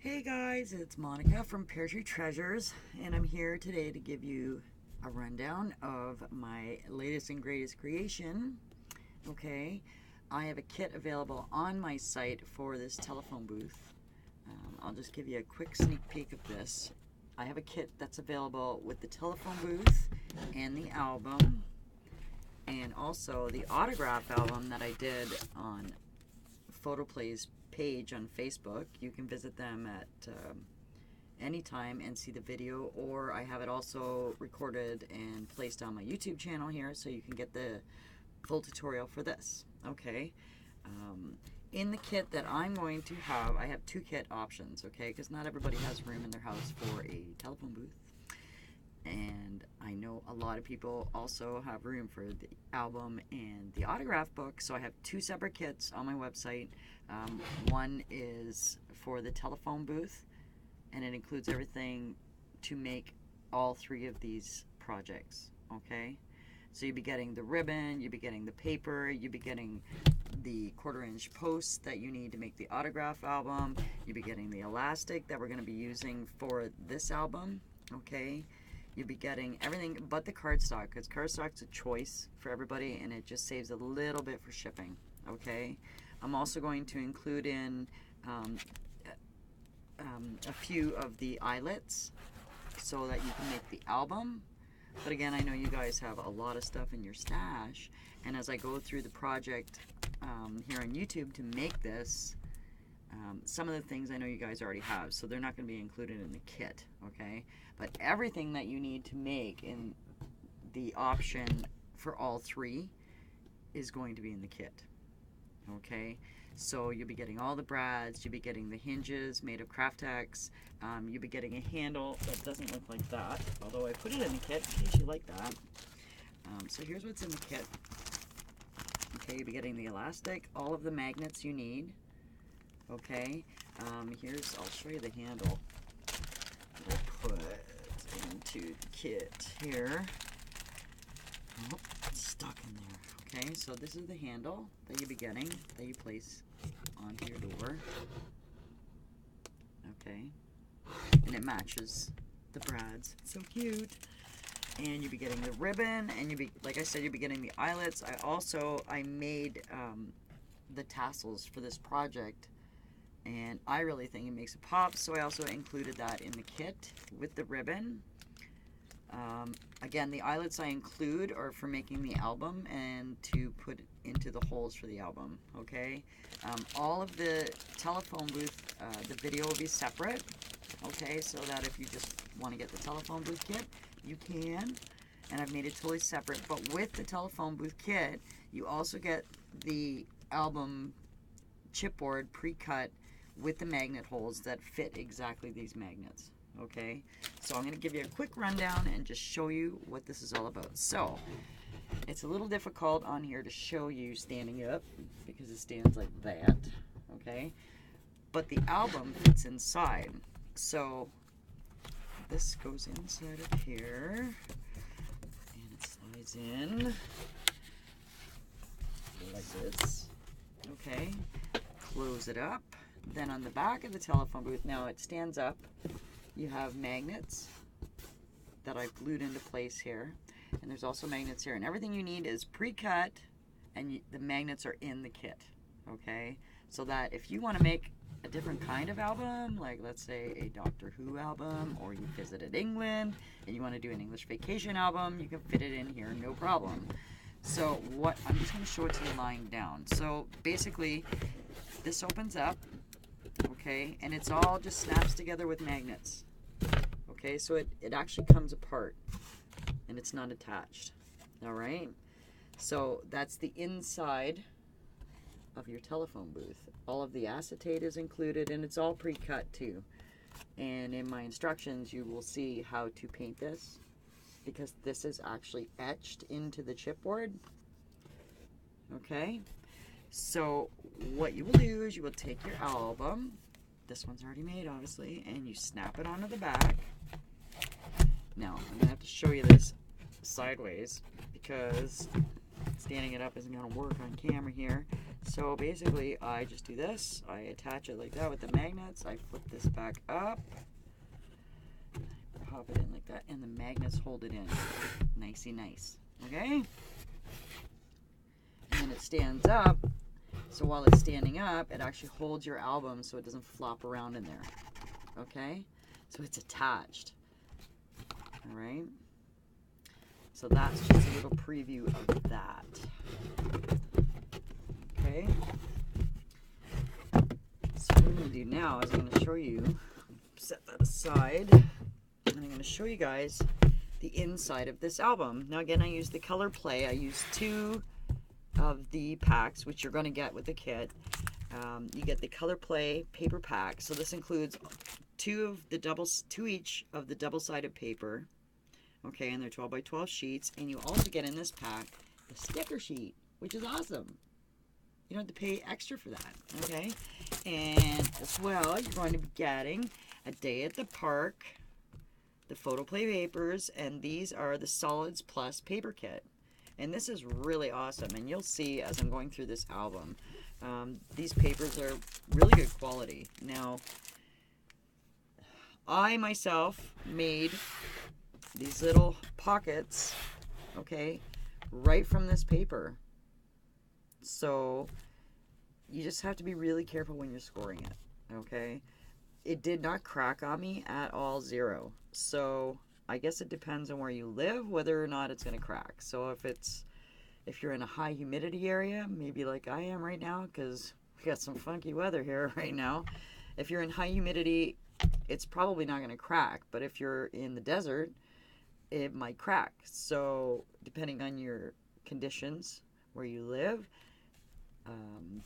Hey guys, it's Monica from Pear Treasures, and I'm here today to give you a rundown of my latest and greatest creation. Okay, I have a kit available on my site for this telephone booth. I'll just give you a quick sneak peek of this. I have a kit that's available with the telephone booth and the album, and also the autograph album that I did on Photoplay's page on Facebook. You can visit them at any time and see the video, or I have it also recorded and placed on my YouTube channel here, so you can get the full tutorial for this. Okay, in the kit that I'm going to have, I have two kit options, okay, because not everybody has room in their house for a telephone booth, and I know a lot of people also have room for the album and the autograph book, so I have two separate kits on my website. One is for the telephone booth, and it includes everything to make all three of these projects, okay? So you'll be getting the ribbon, you'll be getting the paper, you'll be getting the 1/4-inch posts that you need to make the autograph album, you'll be getting the elastic that we're going to be using for this album, okay? You'll be getting everything but the cardstock, because cardstock's a choice for everybody and it just saves a little bit for shipping, okay? I'm also going to include in a few of the eyelets so that you can make the album. But again, I know you guys have a lot of stuff in your stash, and as I go through the project here on YouTube to make this, some of the things I know you guys already have, so they're not going to be included in the kit, okay? But everything that you need to make in the option for all three is going to be in the kit, okay? So you'll be getting all the brads, you'll be getting the hinges made of Craftex, you'll be getting a handle that doesn't look like that, although I put it in the kit in case you like that. So here's what's in the kit. Okay, you'll be getting the elastic, all of the magnets you need. Okay, I'll show you the handle we'll put into the kit here. Oh, it's stuck in there. Okay, so this is the handle that you'll be getting, that you place onto your door. Okay, and it matches the brads. It's so cute. And you'll be getting the ribbon, and you'll be, like I said, you'll be getting the eyelets. I made the tassels for this project, and I really think it makes it pop, so I also included that in the kit with the ribbon. Again, the eyelets I include are for making the album and to put into the holes for the album, okay? All of the telephone booth, the video will be separate, okay, so that if you just want to get the telephone booth kit, you can, and I've made it totally separate. But with the telephone booth kit, you also get the album chipboard pre-cut with the magnet holes that fit exactly these magnets, okay? So I'm going to give you a quick rundown and just show you what this is all about. So it's a little difficult on here to show you standing up because it stands like that, okay? But the album fits inside, so this goes inside of here and it slides in like this, okay? Close it up. Then on the back of the telephone booth, now it stands up, you have magnets that I've glued into place here, and there's also magnets here, and everything you need is pre-cut, and the magnets are in the kit, okay? So that if you want to make a different kind of album, like let's say a Doctor Who album, or you visited England and you want to do an English vacation album, you can fit it in here, no problem. So what I'm just going to show it to you lying down. So basically this opens up, okay, and it's all just snaps together with magnets, okay? So it actually comes apart and it's not attached. All right, so that's the inside of your telephone booth. All of the acetate is included, and it's all pre-cut too. And in my instructions you will see how to paint this, because this is actually etched into the chipboard, okay? So what you will do is you will take your album, this one's already made obviously, and you snap it onto the back. Now I'm gonna have to show you this sideways because standing it up isn't gonna work on camera here. So basically I just do this, I attach it like that with the magnets, I flip this back up, pop it in like that, and the magnets hold it in nicey nice, okay? And then it stands up, so while it's standing up, it actually holds your album so it doesn't flop around in there, okay? So it's attached, all right? So that's just a little preview of that. Okay. So what I'm going to do now is I'm going to show you, set that aside, and I'm going to show you guys the inside of this album. Now again, I use the Photoplay. I use 2 of the packs, which you're going to get with the kit. You get the Photoplay paper pack. So this includes 2 each of the double-sided paper. Okay, and they're 12 by 12 sheets. And you also get in this pack the sticker sheet, which is awesome. You don't have to pay extra for that, okay? And as well, you're going to be getting a day at the park, the Photoplay papers, and these are the Solids Plus paper kit. And this is really awesome, and you'll see as I'm going through this album, these papers are really good quality. Now, I myself made these little pockets, okay, right from this paper. So you just have to be really careful when you're scoring it, okay? It did not crack on me at all, 0. So I guess it depends on where you live, whether or not it's going to crack. So if you're in a high humidity area, maybe like I am right now, because we got some funky weather here right now. If you're in high humidity, it's probably not going to crack. But if you're in the desert, it might crack. So depending on your conditions where you live,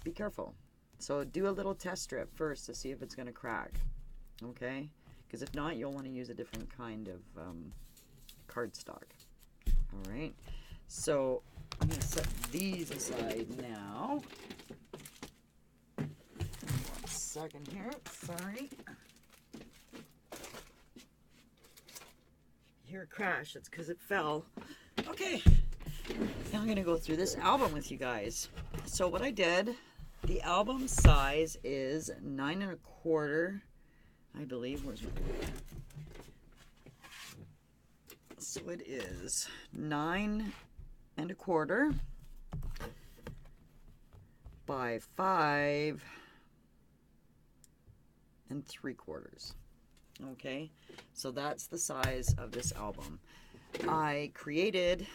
be careful. So do a little test strip first to see if it's going to crack, okay? Because if not, you'll want to use a different kind of cardstock. All right, so I'm going to set these aside now. 1 second here, sorry. You hear a crash, it's because it fell. Okay, now I'm going to go through this album with you guys. So what I did, the album size is 9 1/4, I believe. Where's my... So it is 9 1/4 by 5 3/4. Okay, so that's the size of this album. I created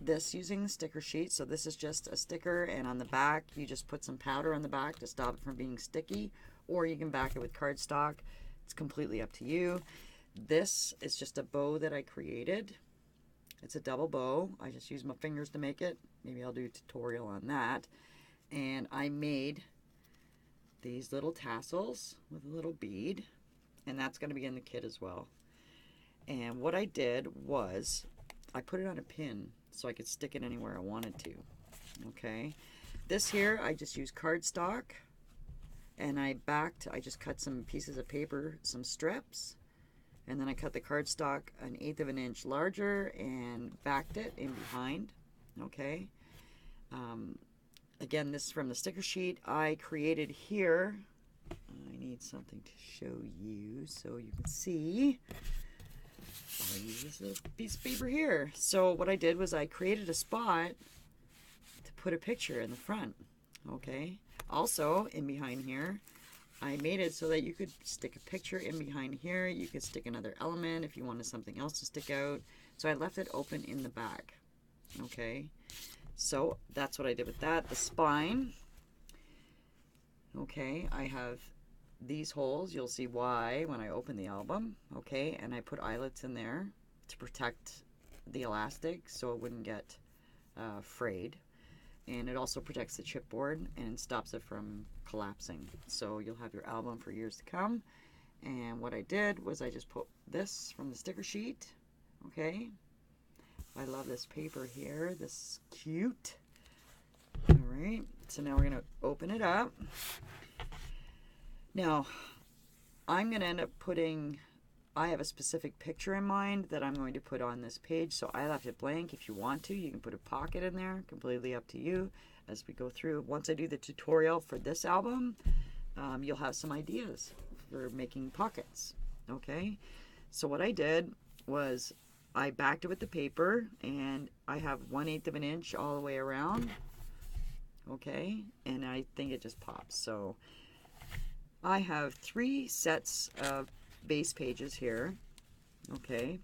this using the sticker sheet. So this is just a sticker, and on the back you just put some powder on the back to stop it from being sticky, or you can back it with cardstock. It's completely up to you. This is just a bow that I created. It's a double bow. I just use my fingers to make it. Maybe I'll do a tutorial on that. And I made these little tassels with a little bead, and that's going to be in the kit as well. And what I did was I put it on a pin so I could stick it anywhere I wanted to. Okay, this here I just used cardstock, and I just cut some pieces of paper, some strips, and then I cut the cardstock 1/8 of an inch larger and backed it in behind. Okay, again, this is from the sticker sheet I created here. I need something to show you so you can see. I'll use this little piece of paper here. So what I did was I created a spot to put a picture in the front. Okay. Also, in behind here, I made it so that you could stick a picture in behind here. You could stick another element if you wanted something else to stick out. So I left it open in the back. Okay. So that's what I did with that. The spine. Okay. I have these holes. You'll see why when I open the album. Okay, and I put eyelets in there to protect the elastic so it wouldn't get frayed, and it also protects the chipboard and stops it from collapsing, so you'll have your album for years to come. And what I did was I just put this from the sticker sheet. Okay, I love this paper here. This is cute. All right, so now we're gonna open it up. Now, I'm going to end up putting, I have a specific picture in mind that I'm going to put on this page, so I left it blank. If you want to, you can put a pocket in there, completely up to you. as we go through. Once I do the tutorial for this album, you'll have some ideas for making pockets. Okay, so what I did was I backed it with the paper, and I have 1/8 of an inch all the way around. Okay, and I think it just pops. So I have 3 sets of base pages here. Okay,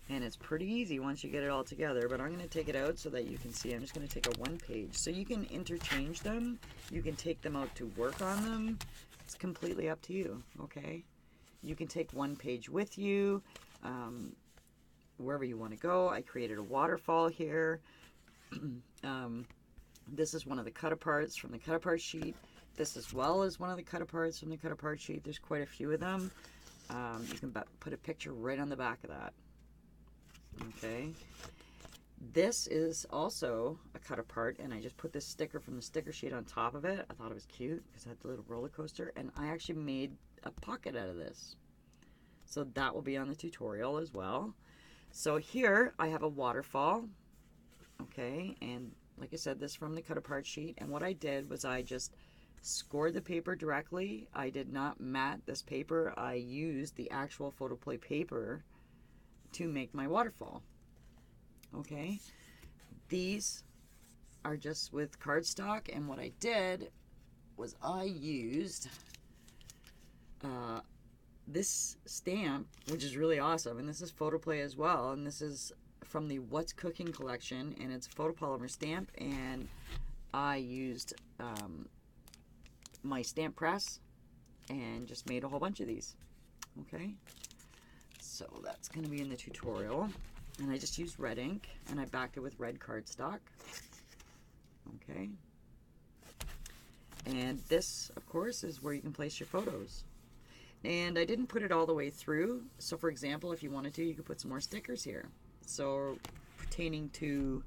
and it's pretty easy once you get it all together, but I'm going to take it out so that you can see. I'm just going to take a 1 page. So you can interchange them. You can take them out to work on them. It's completely up to you, okay? You can take 1 page with you wherever you want to go. I created a waterfall here. This is one of the cut-aparts from the cut-apart sheet. This as well is one of the cut-aparts from the cut-apart sheet. There's quite a few of them. You can put a picture right on the back of that. Okay, this is also a cut apart, and I just put this sticker from the sticker sheet on top of it. I thought it was cute because it had the little roller coaster, and I actually made a pocket out of this. So that will be on the tutorial as well. So here I have a waterfall. Okay, and like I said, this from the cut apart sheet, and what I did was I just scored the paper directly. I did not mat this paper. I used the actual Photoplay paper to make my waterfall. Okay, these are just with cardstock, and what I did was I used this stamp, which is really awesome, and this is Photoplay as well, and this is from the What's Cooking collection, and it's a photopolymer stamp, and I used my stamp press and just made a whole bunch of these. Okay, so that's going to be in the tutorial, and I just used red ink, and I backed it with red cardstock. Okay, and this, of course, is where you can place your photos. And I didn't put it all the way through, so for example, if you wanted to, you could put some more stickers here. So pertaining to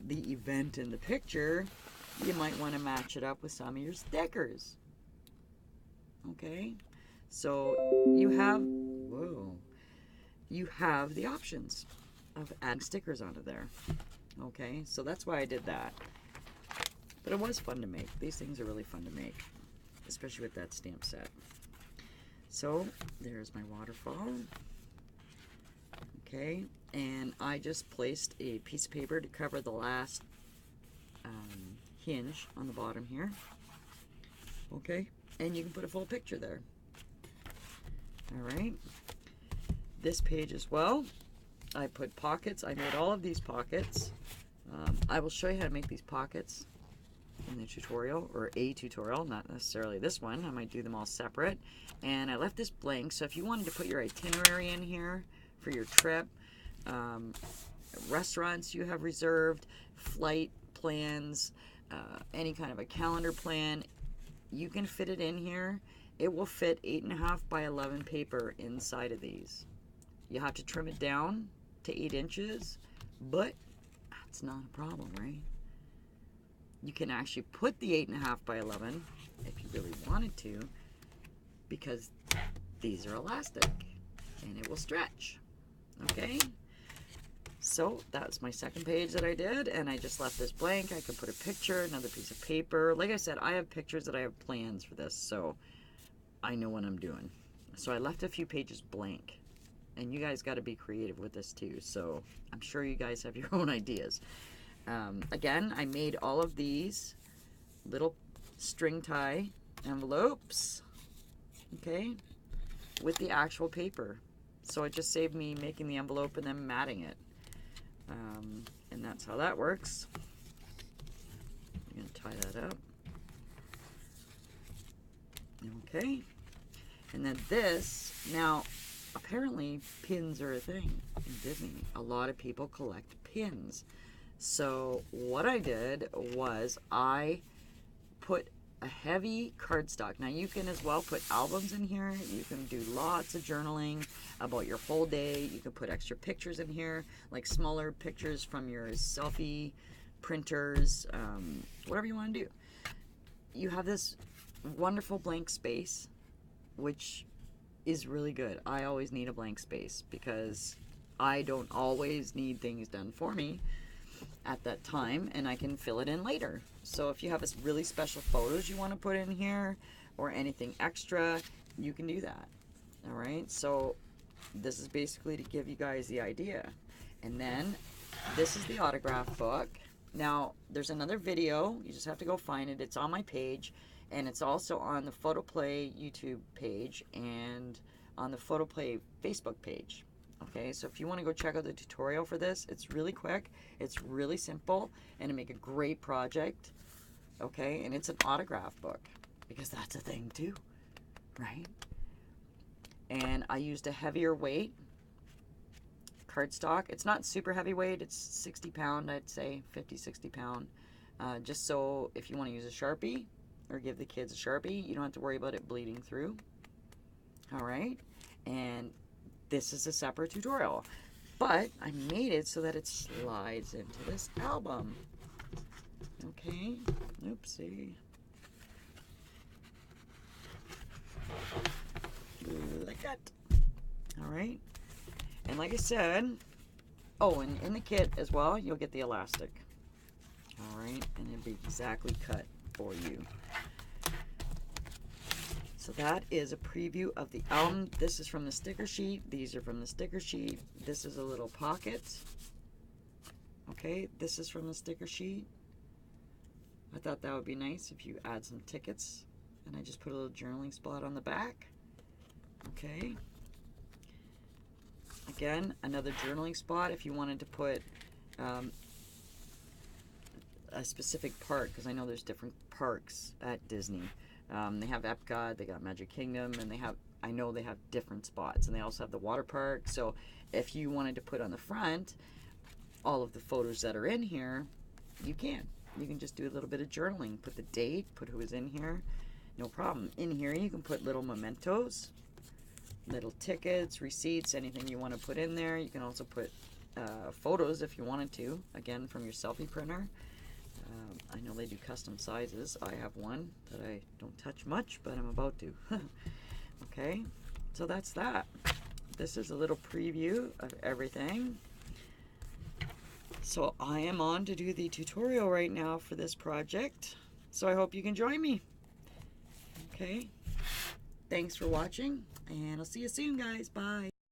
the event in the picture, you might want to match it up with some of your stickers. Okay, so you have, whoa, you have the options of adding stickers onto there. Okay, so that's why I did that. But it was fun to make. These things are really fun to make, especially with that stamp set. So there's my waterfall. Okay, and I just placed a piece of paper to cover the last hinge on the bottom here. Okay, and you can put a full picture there. All right, this page as well, I put pockets. I made all of these pockets. I will show you how to make these pockets in the tutorial, or a tutorial, not necessarily this one. I might do them all separate. And I left this blank, so if you wanted to put your itinerary in here for your trip, restaurants you have reserved, flight plans, any kind of a calendar plan, you can fit it in here. It will fit 8.5 by 11 paper inside of these. You have to trim it down to 8 inches, but that's not a problem, right? You can actually put the 8.5 by 11 if you really wanted to, because these are elastic and it will stretch. Okay, so that's my second page that I did, and I just left this blank. I could put a picture, another piece of paper. Like I said, I have pictures that I have plans for this, so I know what I'm doing. So I left a few pages blank, and you guys got to be creative with this too, so I'm sure you guys have your own ideas. Again, I made all of these little string tie envelopes, okay, with the actual paper. So it just saved me making the envelope and then matting it. And that's how that works. I'm going to tie that up. Okay. And then this, now apparently pins are a thing in Disney. A lot of people collect pins. So what I did was I put a heavy cardstock. Now you can as well put albums in here. You can do lots of journaling about your whole day. You can put extra pictures in here, like smaller pictures from your selfie printers, whatever you want to do. You have this wonderful blank space, which is really good. I always need a blank space because I don't always need things done for me. at that time, and I can fill it in later. So if you have really special photos you want to put in here or anything extra, you can do that. All right, so this is basically to give you guys the idea. And then this is the autograph book. Now there's another video, you just have to go find it. It's on my page, and it's also on the Photoplay YouTube page and on the Photoplay Facebook page. Okay, so if you want to go check out the tutorial for this, it's really quick, it's really simple, and it'll make a great project. Okay, and it's an autograph book, because that's a thing too, right? And I used a heavier weight cardstock. It's not super heavyweight, it's 60 pound, I'd say 50-60 pound, just so if you want to use a Sharpie or give the kids a Sharpie, you don't have to worry about it bleeding through. All right, and this is a separate tutorial, but I made it so that it slides into this album. Okay, oopsie. Like that. All right, and like I said, oh, and in the kit as well, you'll get the elastic. All right, and it'll be exactly cut for you. So that is a preview of the album. This is from the sticker sheet. These are from the sticker sheet. This is a little pocket. Okay, this is from the sticker sheet. I thought that would be nice if you add some tickets. And I just put a little journaling spot on the back. Okay. Again, another journaling spot if you wanted to put a specific park, because I know there's different parks at Disney. They have Epcot, they got Magic Kingdom, and I know they have different spots, and they also have the water park. So if you wanted to put on the front all of the photos that are in here, you can just do a little bit of journaling, put the date, put who was in here, no problem. In here you can put little mementos, little tickets, receipts, anything you want to put in there. You can also put photos if you wanted to, again from your selfie printer. I know they do custom sizes. I have one that I don't touch much, but I'm about to. Okay, so that's that. This is a little preview of everything. So I am on to do the tutorial right now for this project. So I hope you can join me. Okay, thanks for watching, and I'll see you soon, guys. Bye.